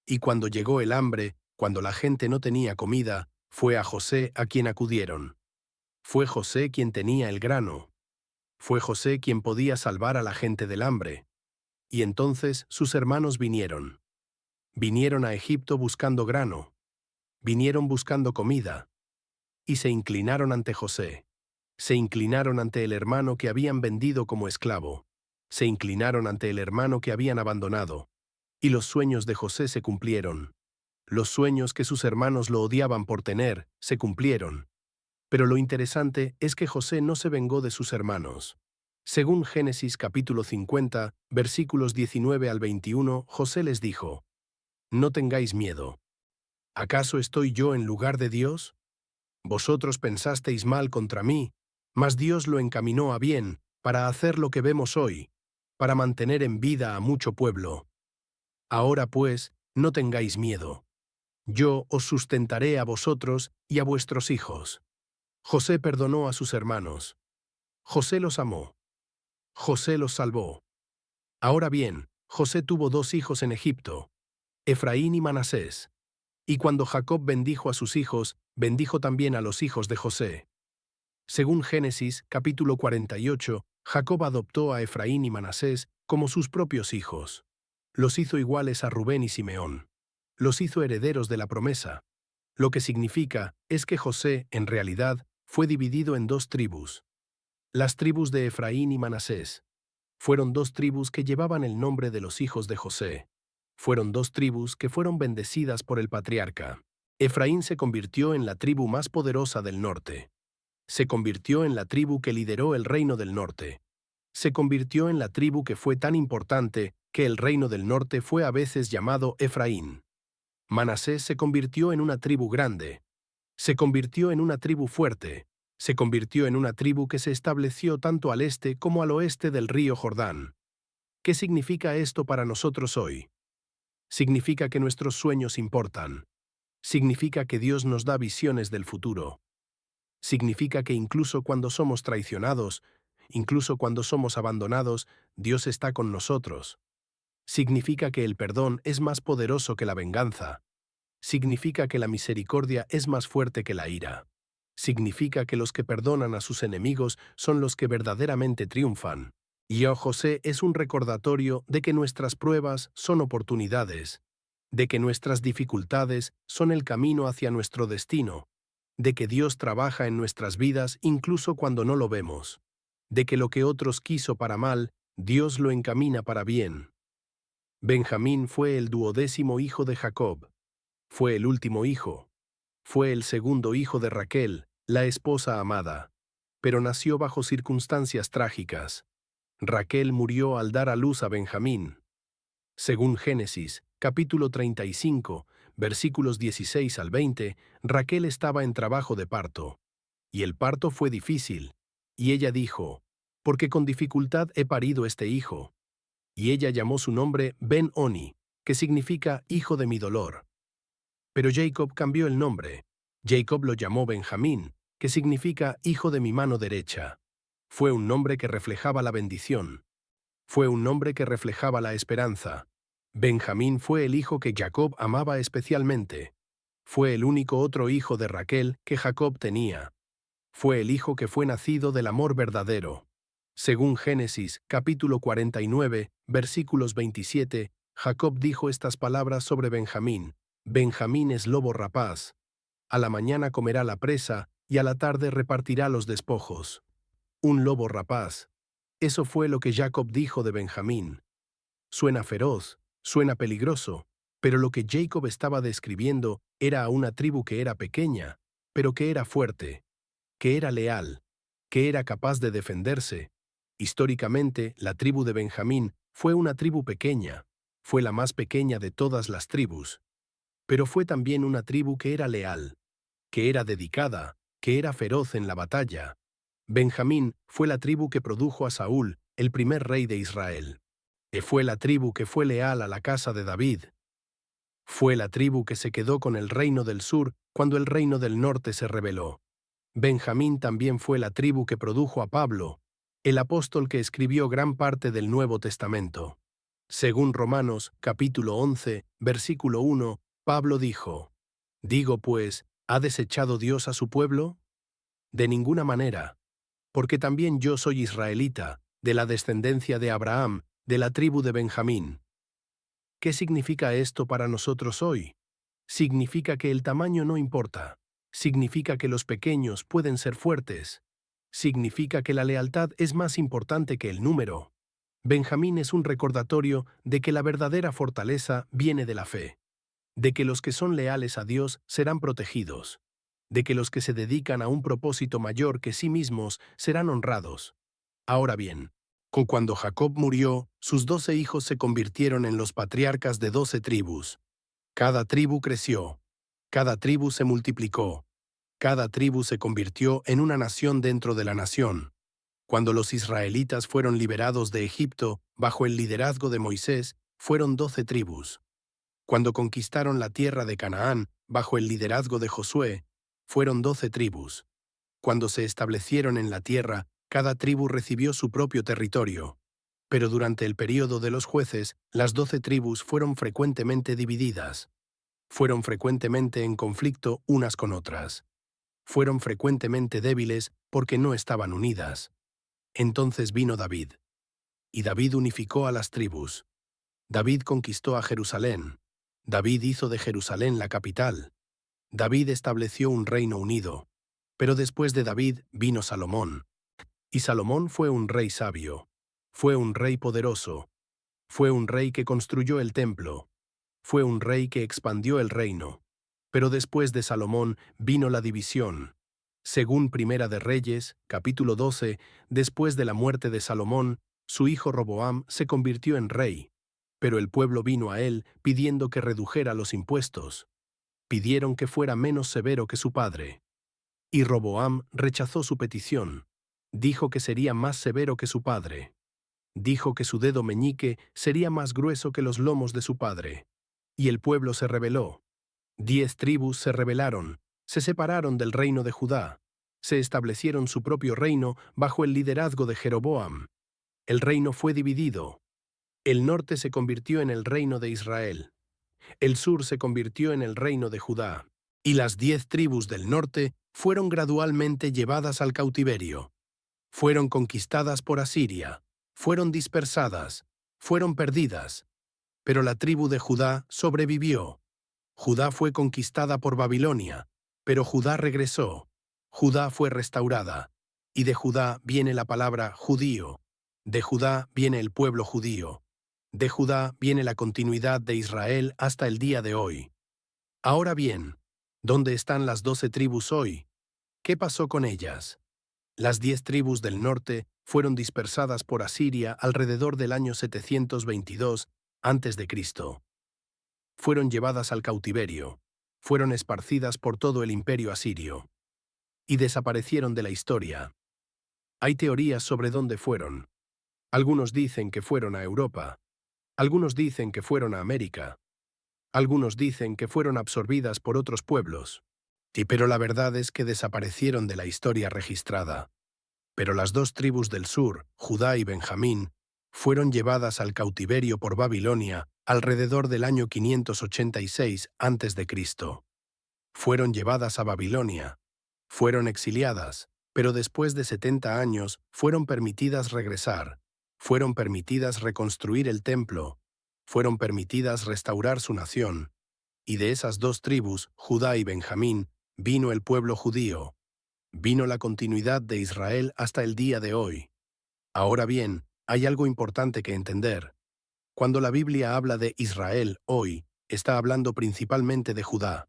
Y cuando llegó el hambre, cuando la gente no tenía comida, fue a José a quien acudieron. Fue José quien tenía el grano. Fue José quien podía salvar a la gente del hambre. Y entonces sus hermanos vinieron. Vinieron a Egipto buscando grano. Vinieron buscando comida. Y se inclinaron ante José. Se inclinaron ante el hermano que habían vendido como esclavo. Se inclinaron ante el hermano que habían abandonado. Y los sueños de José se cumplieron. Los sueños que sus hermanos lo odiaban por tener, se cumplieron. Pero lo interesante es que José no se vengó de sus hermanos. Según Génesis capítulo 50, versículos 19 al 21, José les dijo: no tengáis miedo. ¿Acaso estoy yo en lugar de Dios? Vosotros pensasteis mal contra mí, mas Dios lo encaminó a bien, para hacer lo que vemos hoy, para mantener en vida a mucho pueblo. Ahora pues, no tengáis miedo. Yo os sustentaré a vosotros y a vuestros hijos. José perdonó a sus hermanos. José los amó. José los salvó. Ahora bien, José tuvo 2 hijos en Egipto, Efraín y Manasés. Y cuando Jacob bendijo a sus hijos, bendijo también a los hijos de José. Según Génesis capítulo 48, Jacob adoptó a Efraín y Manasés como sus propios hijos. Los hizo iguales a Rubén y Simeón. Los hizo herederos de la promesa. Lo que significa es que José, en realidad, fue dividido en dos tribus. Las tribus de Efraín y Manasés. Fueron dos tribus que llevaban el nombre de los hijos de José. Fueron dos tribus que fueron bendecidas por el patriarca. Efraín se convirtió en la tribu más poderosa del norte. Se convirtió en la tribu que lideró el reino del norte. Se convirtió en la tribu que fue tan importante que el reino del norte fue a veces llamado Efraín. Manasés se convirtió en una tribu grande. Se convirtió en una tribu fuerte. Se convirtió en una tribu que se estableció tanto al este como al oeste del río Jordán. ¿Qué significa esto para nosotros hoy? Significa que nuestros sueños importan. Significa que Dios nos da visiones del futuro. Significa que incluso cuando somos traicionados, incluso cuando somos abandonados, Dios está con nosotros. Significa que el perdón es más poderoso que la venganza. Significa que la misericordia es más fuerte que la ira. Significa que los que perdonan a sus enemigos son los que verdaderamente triunfan. Y José es un recordatorio de que nuestras pruebas son oportunidades, de que nuestras dificultades son el camino hacia nuestro destino, de que Dios trabaja en nuestras vidas incluso cuando no lo vemos, de que lo que otros quiso para mal, Dios lo encamina para bien. Benjamín fue el 12º hijo de Jacob. Fue el último hijo. Fue el segundo hijo de Raquel, la esposa amada. Pero nació bajo circunstancias trágicas. Raquel murió al dar a luz a Benjamín. Según Génesis, capítulo 35, versículos 16 al 20, Raquel estaba en trabajo de parto. Y el parto fue difícil. Y ella dijo, porque con dificultad he parido este hijo. Y ella llamó su nombre Ben-Oni, que significa hijo de mi dolor. Pero Jacob cambió el nombre. Jacob lo llamó Benjamín, que significa hijo de mi mano derecha. Fue un nombre que reflejaba la bendición. Fue un nombre que reflejaba la esperanza. Benjamín fue el hijo que Jacob amaba especialmente. Fue el único otro hijo de Raquel que Jacob tenía. Fue el hijo que fue nacido del amor verdadero. Según Génesis, capítulo 49, versículos 27, Jacob dijo estas palabras sobre Benjamín. Benjamín es lobo rapaz. A la mañana comerá la presa y a la tarde repartirá los despojos. Un lobo rapaz. Eso fue lo que Jacob dijo de Benjamín. Suena feroz, suena peligroso, pero lo que Jacob estaba describiendo era a una tribu que era pequeña, pero que era fuerte, que era leal, que era capaz de defenderse. Históricamente, la tribu de Benjamín fue una tribu pequeña, fue la más pequeña de todas las tribus, pero fue también una tribu que era leal, que era dedicada, que era feroz en la batalla. Benjamín fue la tribu que produjo a Saúl, el primer rey de Israel. Fue la tribu que fue leal a la casa de David. Fue la tribu que se quedó con el reino del sur cuando el reino del norte se rebeló. Benjamín también fue la tribu que produjo a Pablo, el apóstol que escribió gran parte del Nuevo Testamento. Según Romanos, capítulo 11, versículo 1, Pablo dijo, «Digo pues, ¿ha desechado Dios a su pueblo? De ninguna manera, porque también yo soy israelita, de la descendencia de Abraham, de la tribu de Benjamín». ¿Qué significa esto para nosotros hoy? Significa que el tamaño no importa. Significa que los pequeños pueden ser fuertes. Significa que la lealtad es más importante que el número. Benjamín es un recordatorio de que la verdadera fortaleza viene de la fe, de que los que son leales a Dios serán protegidos, de que los que se dedican a un propósito mayor que sí mismos serán honrados. Ahora bien, cuando Jacob murió, sus 12 hijos se convirtieron en los patriarcas de 12 tribus. Cada tribu creció, cada tribu se multiplicó, cada tribu se convirtió en una nación dentro de la nación. Cuando los israelitas fueron liberados de Egipto bajo el liderazgo de Moisés, fueron 12 tribus. Cuando conquistaron la tierra de Canaán bajo el liderazgo de Josué, fueron 12 tribus. Cuando se establecieron en la tierra, cada tribu recibió su propio territorio. Pero durante el período de los jueces, las 12 tribus fueron frecuentemente divididas. Fueron frecuentemente en conflicto unas con otras. Fueron frecuentemente débiles porque no estaban unidas. Entonces vino David, y David unificó a las tribus. David conquistó a Jerusalén. David hizo de Jerusalén la capital. David estableció un reino unido. Pero después de David vino Salomón. Y Salomón fue un rey sabio. Fue un rey poderoso. Fue un rey que construyó el templo. Fue un rey que expandió el reino. Pero después de Salomón vino la división. Según Primera de Reyes, capítulo 12, después de la muerte de Salomón, su hijo Roboam se convirtió en rey. Pero el pueblo vino a él pidiendo que redujera los impuestos. Pidieron que fuera menos severo que su padre. Y Roboam rechazó su petición. Dijo que sería más severo que su padre. Dijo que su dedo meñique sería más grueso que los lomos de su padre. Y el pueblo se rebeló. 10 tribus se rebelaron, se separaron del reino de Judá, se establecieron su propio reino bajo el liderazgo de Jeroboam. El reino fue dividido. El norte se convirtió en el reino de Israel. El sur se convirtió en el reino de Judá. Y las 10 tribus del norte fueron gradualmente llevadas al cautiverio. Fueron conquistadas por Asiria. Fueron dispersadas. Fueron perdidas. Pero la tribu de Judá sobrevivió. Judá fue conquistada por Babilonia, pero Judá regresó. Judá fue restaurada. Y de Judá viene la palabra judío. De Judá viene el pueblo judío. De Judá viene la continuidad de Israel hasta el día de hoy. Ahora bien, ¿dónde están las 12 tribus hoy? ¿Qué pasó con ellas? Las 10 tribus del norte fueron dispersadas por Asiria alrededor del año 722 a.C. Fueron llevadas al cautiverio, fueron esparcidas por todo el imperio asirio y desaparecieron de la historia. Hay teorías sobre dónde fueron. Algunos dicen que fueron a Europa, algunos dicen que fueron a América, algunos dicen que fueron absorbidas por otros pueblos. Pero la verdad es que desaparecieron de la historia registrada. Pero las 2 tribus del sur, Judá y Benjamín, fueron llevadas al cautiverio por Babilonia alrededor del año 586 a.C. Fueron llevadas a Babilonia. Fueron exiliadas, pero después de 70 años fueron permitidas regresar. Fueron permitidas reconstruir el templo. Fueron permitidas restaurar su nación. Y de esas 2 tribus, Judá y Benjamín, vino el pueblo judío. Vino la continuidad de Israel hasta el día de hoy. Ahora bien, hay algo importante que entender. Cuando la Biblia habla de Israel hoy, está hablando principalmente de Judá.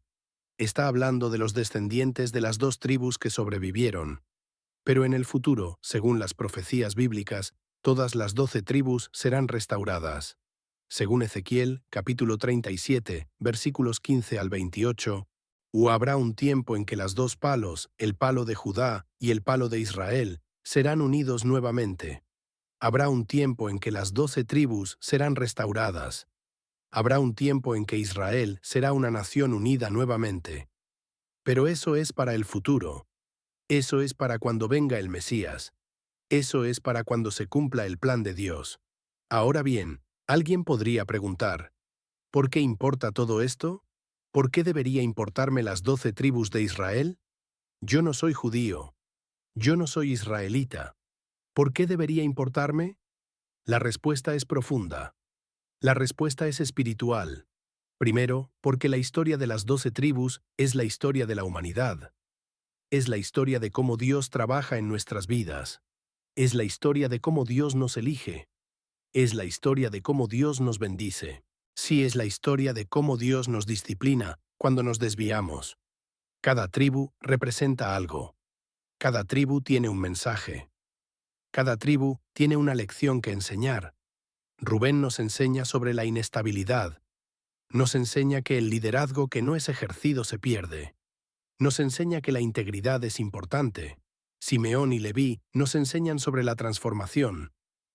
Está hablando de los descendientes de las 2 tribus que sobrevivieron. Pero en el futuro, según las profecías bíblicas, todas las 12 tribus serán restauradas. Según Ezequiel, capítulo 37, versículos 15 al 28, o habrá un tiempo en que las 2 palos, el palo de Judá y el palo de Israel, serán unidos nuevamente. Habrá un tiempo en que las 12 tribus serán restauradas. Habrá un tiempo en que Israel será una nación unida nuevamente. Pero eso es para el futuro. Eso es para cuando venga el Mesías. Eso es para cuando se cumpla el plan de Dios. Ahora bien, alguien podría preguntar, ¿por qué importa todo esto? ¿Por qué debería importarme las 12 tribus de Israel? Yo no soy judío. Yo no soy israelita. ¿Por qué debería importarme? La respuesta es profunda. La respuesta es espiritual. Primero, porque la historia de las 12 tribus es la historia de la humanidad. Es la historia de cómo Dios trabaja en nuestras vidas. Es la historia de cómo Dios nos elige. Es la historia de cómo Dios nos bendice. Sí, es la historia de cómo Dios nos disciplina cuando nos desviamos. Cada tribu representa algo. Cada tribu tiene un mensaje. Cada tribu tiene una lección que enseñar. Rubén nos enseña sobre la inestabilidad. Nos enseña que el liderazgo que no es ejercido se pierde. Nos enseña que la integridad es importante. Simeón y Leví nos enseñan sobre la transformación.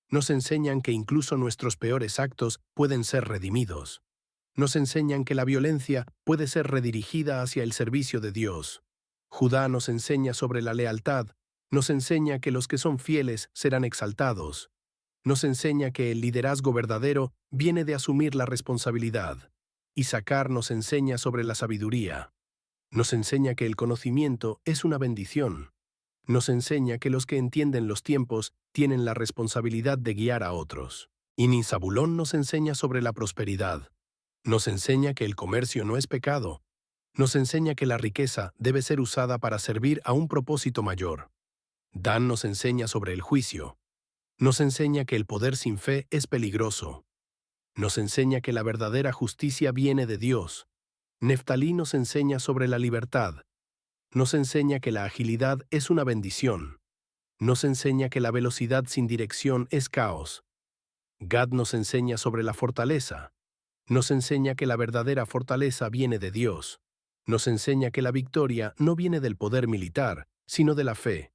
Nos enseñan que incluso nuestros peores actos pueden ser redimidos. Nos enseñan que la violencia puede ser redirigida hacia el servicio de Dios. Judá nos enseña sobre la lealtad. Nos enseña que los que son fieles serán exaltados. Nos enseña que el liderazgo verdadero viene de asumir la responsabilidad. Isacar nos enseña sobre la sabiduría. Nos enseña que el conocimiento es una bendición. Nos enseña que los que entienden los tiempos tienen la responsabilidad de guiar a otros. Y ni Zabulón nos enseña sobre la prosperidad. Nos enseña que el comercio no es pecado. Nos enseña que la riqueza debe ser usada para servir a un propósito mayor. Dan nos enseña sobre el juicio. Nos enseña que el poder sin fe es peligroso. Nos enseña que la verdadera justicia viene de Dios. Neftalí nos enseña sobre la libertad. Nos enseña que la agilidad es una bendición. Nos enseña que la velocidad sin dirección es caos. Gad nos enseña sobre la fortaleza. Nos enseña que la verdadera fortaleza viene de Dios. Nos enseña que la victoria no viene del poder militar, sino de la fe.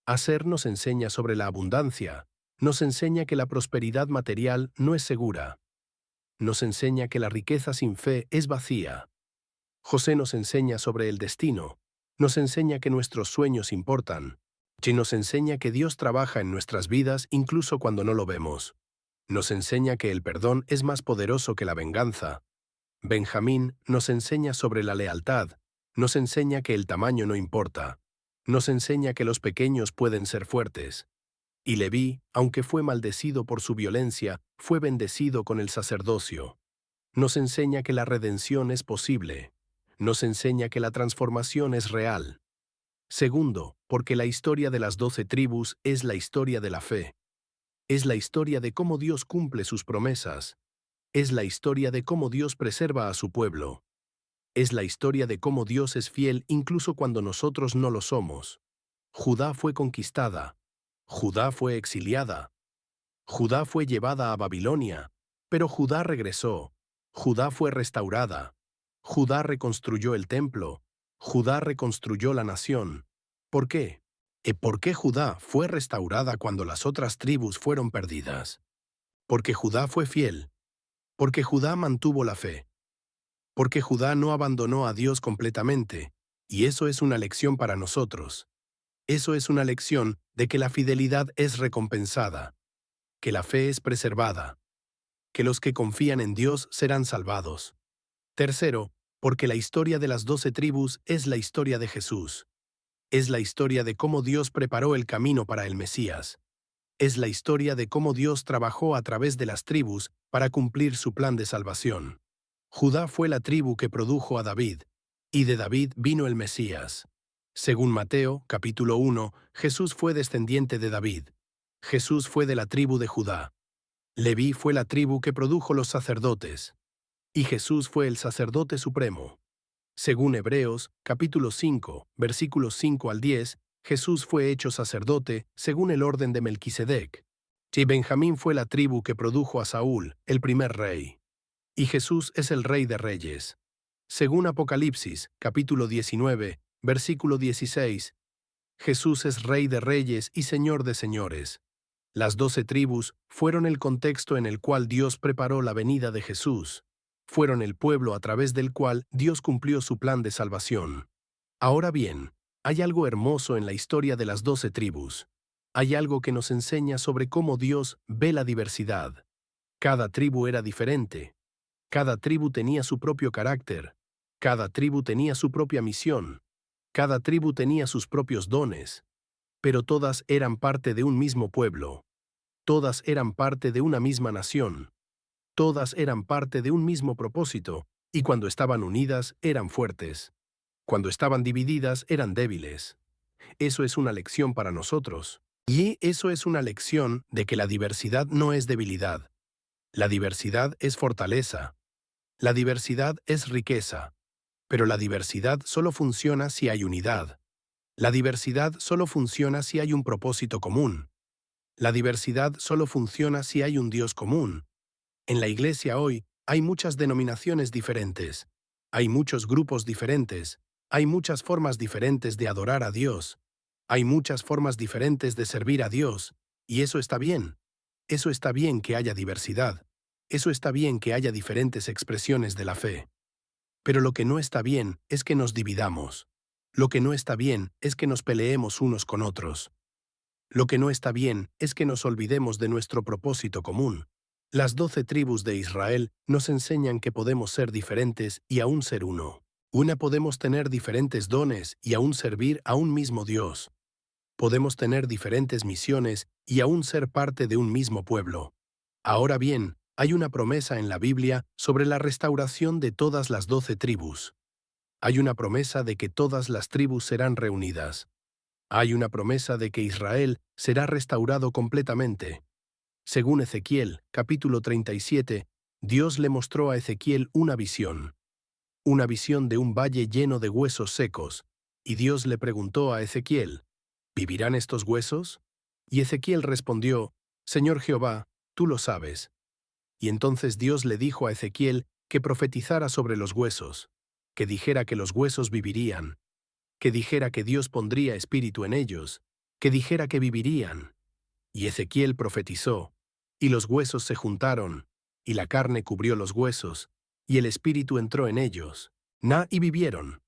Aser nos enseña sobre la abundancia. Nos enseña que la prosperidad material no es segura. Nos enseña que la riqueza sin fe es vacía. José nos enseña sobre el destino. Nos enseña que nuestros sueños importan. Y nos enseña que Dios trabaja en nuestras vidas incluso cuando no lo vemos. Nos enseña que el perdón es más poderoso que la venganza. Benjamín nos enseña sobre la lealtad. Nos enseña que el tamaño no importa. Nos enseña que los pequeños pueden ser fuertes. Y Leví, aunque fue maldecido por su violencia, fue bendecido con el sacerdocio. Nos enseña que la redención es posible. Nos enseña que la transformación es real. Segundo, porque la historia de las 12 tribus es la historia de la fe. Es la historia de cómo Dios cumple sus promesas. Es la historia de cómo Dios preserva a su pueblo. Es la historia de cómo Dios es fiel incluso cuando nosotros no lo somos. Judá fue conquistada. Judá fue exiliada. Judá fue llevada a Babilonia. Pero Judá regresó. Judá fue restaurada. Judá reconstruyó el templo. Judá reconstruyó la nación. ¿Por qué? ¿Por qué Judá fue restaurada cuando las otras tribus fueron perdidas? Porque Judá fue fiel. Porque Judá mantuvo la fe. Porque Judá no abandonó a Dios completamente. Y eso es una lección para nosotros. Eso es una lección de que la fidelidad es recompensada. Que la fe es preservada. Que los que confían en Dios serán salvados. Tercero, porque la historia de las 12 tribus es la historia de Jesús. Es la historia de cómo Dios preparó el camino para el Mesías. Es la historia de cómo Dios trabajó a través de las tribus para cumplir su plan de salvación. Judá fue la tribu que produjo a David, y de David vino el Mesías. Según Mateo, capítulo 1, Jesús fue descendiente de David. Jesús fue de la tribu de Judá. Leví fue la tribu que produjo los sacerdotes. Y Jesús fue el sacerdote supremo. Según Hebreos, capítulo 5, versículos 5 al 10, Jesús fue hecho sacerdote según el orden de Melquisedec. Y Benjamín fue la tribu que produjo a Saúl, el primer rey. Y Jesús es el Rey de Reyes. Según Apocalipsis, capítulo 19, versículo 16, Jesús es Rey de Reyes y Señor de Señores. Las 12 tribus fueron el contexto en el cual Dios preparó la venida de Jesús. Fueron el pueblo a través del cual Dios cumplió su plan de salvación. Ahora bien, hay algo hermoso en la historia de las 12 tribus. Hay algo que nos enseña sobre cómo Dios ve la diversidad. Cada tribu era diferente. Cada tribu tenía su propio carácter. Cada tribu tenía su propia misión. Cada tribu tenía sus propios dones. Pero todas eran parte de un mismo pueblo. Todas eran parte de una misma nación. Todas eran parte de un mismo propósito, y cuando estaban unidas eran fuertes. Cuando estaban divididas eran débiles. Eso es una lección para nosotros. Y eso es una lección de que la diversidad no es debilidad. La diversidad es fortaleza. La diversidad es riqueza. Pero la diversidad solo funciona si hay unidad. La diversidad solo funciona si hay un propósito común. La diversidad solo funciona si hay un Dios común. En la iglesia hoy hay muchas denominaciones diferentes. Hay muchos grupos diferentes. Hay muchas formas diferentes de adorar a Dios. Hay muchas formas diferentes de servir a Dios. Y eso está bien. Eso está bien que haya diversidad. Eso está bien que haya diferentes expresiones de la fe. Pero lo que no está bien es que nos dividamos. Lo que no está bien es que nos peleemos unos con otros. Lo que no está bien es que nos olvidemos de nuestro propósito común. Las 12 tribus de Israel nos enseñan que podemos ser diferentes y aún ser uno. Podemos tener diferentes dones y aún servir a un mismo Dios. Podemos tener diferentes misiones y aún ser parte de un mismo pueblo. Ahora bien, hay una promesa en la Biblia sobre la restauración de todas las 12 tribus. Hay una promesa de que todas las tribus serán reunidas. Hay una promesa de que Israel será restaurado completamente. Según Ezequiel, capítulo 37, Dios le mostró a Ezequiel una visión de un valle lleno de huesos secos, y Dios le preguntó a Ezequiel, ¿vivirán estos huesos? Y Ezequiel respondió, Señor Jehová, tú lo sabes. Y entonces Dios le dijo a Ezequiel que profetizara sobre los huesos, que dijera que los huesos vivirían, que dijera que Dios pondría espíritu en ellos, que dijera que vivirían. Y Ezequiel profetizó, y los huesos se juntaron, y la carne cubrió los huesos, y el espíritu entró en ellos, y vivieron.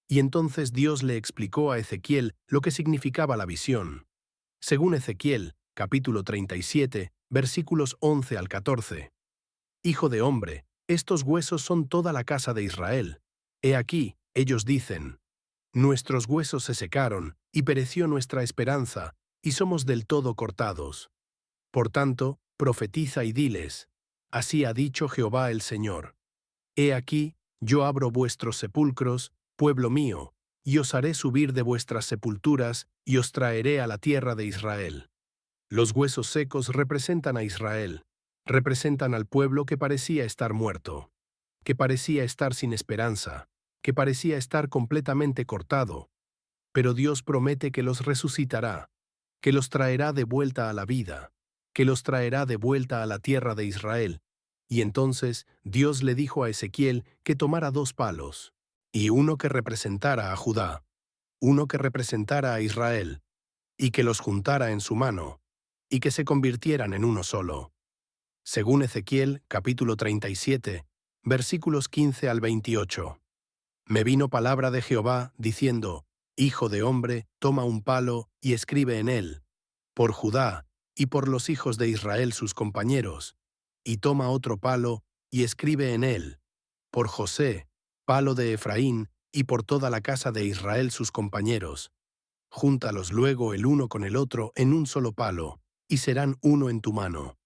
Y entonces Dios le explicó a Ezequiel lo que significaba la visión. Según Ezequiel, capítulo 37, versículos 11 al 14. Hijo de hombre, estos huesos son toda la casa de Israel. He aquí, ellos dicen, nuestros huesos se secaron, y pereció nuestra esperanza, y somos del todo cortados. Por tanto, profetiza y diles, así ha dicho Jehová el Señor. He aquí, yo abro vuestros sepulcros, pueblo mío, y os haré subir de vuestras sepulturas, y os traeré a la tierra de Israel. Los huesos secos representan a Israel, representan al pueblo que parecía estar muerto, que parecía estar sin esperanza, que parecía estar completamente cortado. Pero Dios promete que los resucitará, que los traerá de vuelta a la vida, que los traerá de vuelta a la tierra de Israel. Y entonces Dios le dijo a Ezequiel que tomara 2 palos, y uno que representara a Judá, uno que representara a Israel, y que los juntara en su mano, y que se convirtieran en uno solo. Según Ezequiel, capítulo 37, versículos 15 al 28. Me vino palabra de Jehová, diciendo, Hijo de hombre, toma un palo y escribe en él, por Judá y por los hijos de Israel sus compañeros, y toma otro palo y escribe en él, por José, palo de Efraín, y por toda la casa de Israel sus compañeros. Júntalos luego el uno con el otro en un solo palo, y serán uno en tu mano.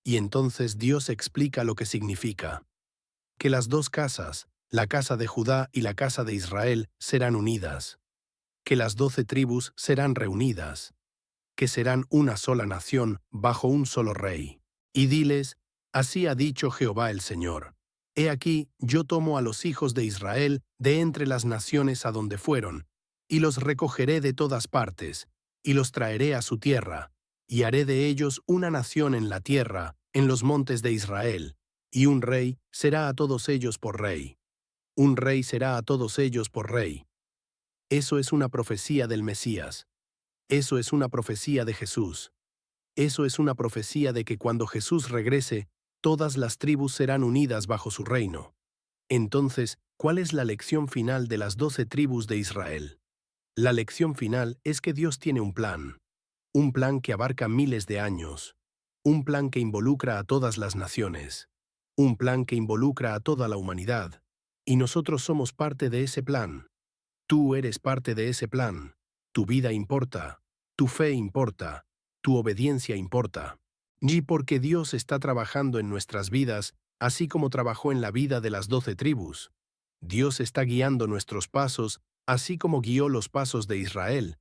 Y entonces Dios explica lo que significa. Que las 2 casas, la casa de Judá y la casa de Israel, serán unidas. Que las 12 tribus serán reunidas. Que serán una sola nación bajo un solo rey. Y diles, así ha dicho Jehová el Señor. He aquí, yo tomo a los hijos de Israel de entre las naciones a donde fueron, y los recogeré de todas partes, y los traeré a su tierra, y haré de ellos una nación en la tierra, en los montes de Israel, y un rey será a todos ellos por rey. Un rey será a todos ellos por rey. Eso es una profecía del Mesías. Eso es una profecía de Jesús. Eso es una profecía de que cuando Jesús regrese, todas las tribus serán unidas bajo su reino. Entonces, ¿cuál es la lección final de las 12 tribus de Israel? La lección final es que Dios tiene un plan que abarca miles de años, un plan que involucra a todas las naciones, un plan que involucra a toda la humanidad, y nosotros somos parte de ese plan. Tú eres parte de ese plan. Tu vida importa, tu fe importa, tu obediencia importa. Y porque Dios está trabajando en nuestras vidas, así como trabajó en la vida de las 12 tribus. Dios está guiando nuestros pasos, así como guió los pasos de Israel.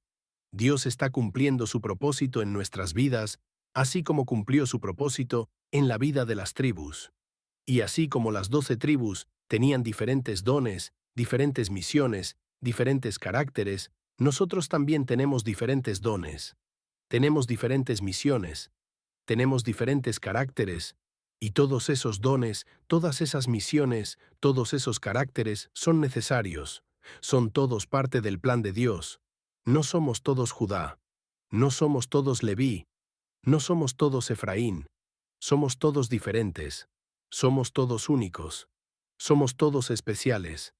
Dios está cumpliendo su propósito en nuestras vidas, así como cumplió su propósito en la vida de las tribus. Y así como las 12 tribus tenían diferentes dones, diferentes misiones, diferentes caracteres, nosotros también tenemos diferentes dones. Tenemos diferentes misiones. Tenemos diferentes caracteres. Y todos esos dones, todas esas misiones, todos esos caracteres son necesarios. Son todos parte del plan de Dios. No somos todos Judá. No somos todos Leví. No somos todos Efraín. Somos todos diferentes. Somos todos únicos. Somos todos especiales.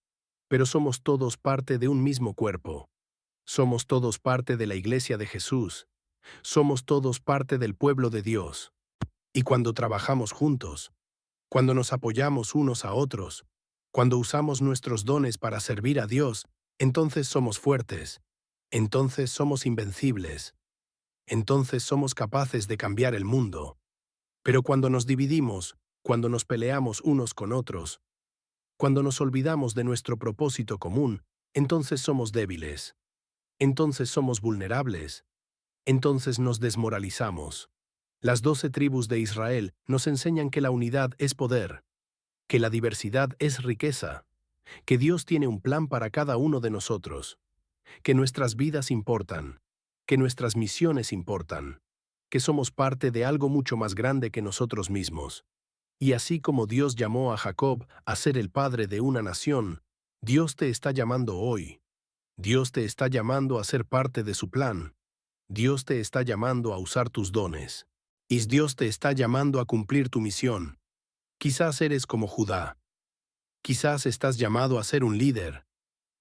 Pero somos todos parte de un mismo cuerpo. Somos todos parte de la Iglesia de Jesús. Somos todos parte del pueblo de Dios. Y cuando trabajamos juntos, cuando nos apoyamos unos a otros, cuando usamos nuestros dones para servir a Dios, entonces somos fuertes. entonces somos invencibles. Entonces somos capaces de cambiar el mundo. Pero cuando nos dividimos, cuando nos peleamos unos con otros, cuando nos olvidamos de nuestro propósito común, entonces somos débiles. Entonces somos vulnerables. Entonces nos desmoralizamos. Las 12 tribus de Israel nos enseñan que la unidad es poder, que la diversidad es riqueza, que Dios tiene un plan para cada uno de nosotros, que nuestras vidas importan, que nuestras misiones importan, que somos parte de algo mucho más grande que nosotros mismos. Y así como Dios llamó a Jacob a ser el padre de una nación, Dios te está llamando hoy. Dios te está llamando a ser parte de su plan. Dios te está llamando a usar tus dones. Y Dios te está llamando a cumplir tu misión. Quizás eres como Judá. Quizás estás llamado a ser un líder.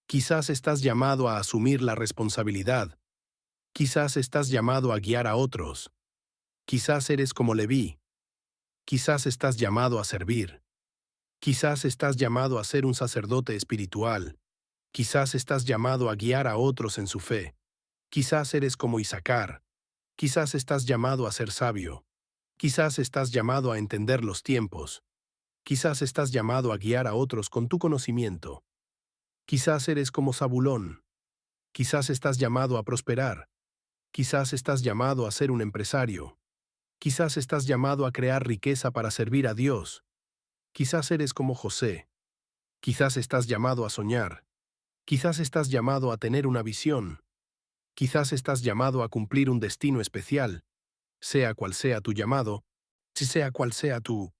Quizás estás llamado a asumir la responsabilidad. Quizás estás llamado a guiar a otros. Quizás eres como Leví. Quizás estás llamado a servir. Quizás estás llamado a ser un sacerdote espiritual. Quizás estás llamado a guiar a otros en su fe. Quizás eres como Isacar. Quizás estás llamado a ser sabio. Quizás estás llamado a entender los tiempos. Quizás estás llamado a guiar a otros con tu conocimiento. Quizás eres como Zabulón. Quizás estás llamado a prosperar. Quizás estás llamado a ser un empresario. Quizás estás llamado a crear riqueza para servir a Dios. Quizás eres como José. Quizás estás llamado a soñar. Quizás estás llamado a tener una visión. Quizás estás llamado a cumplir un destino especial. Sea cual sea tu llamado, si sea cual sea tu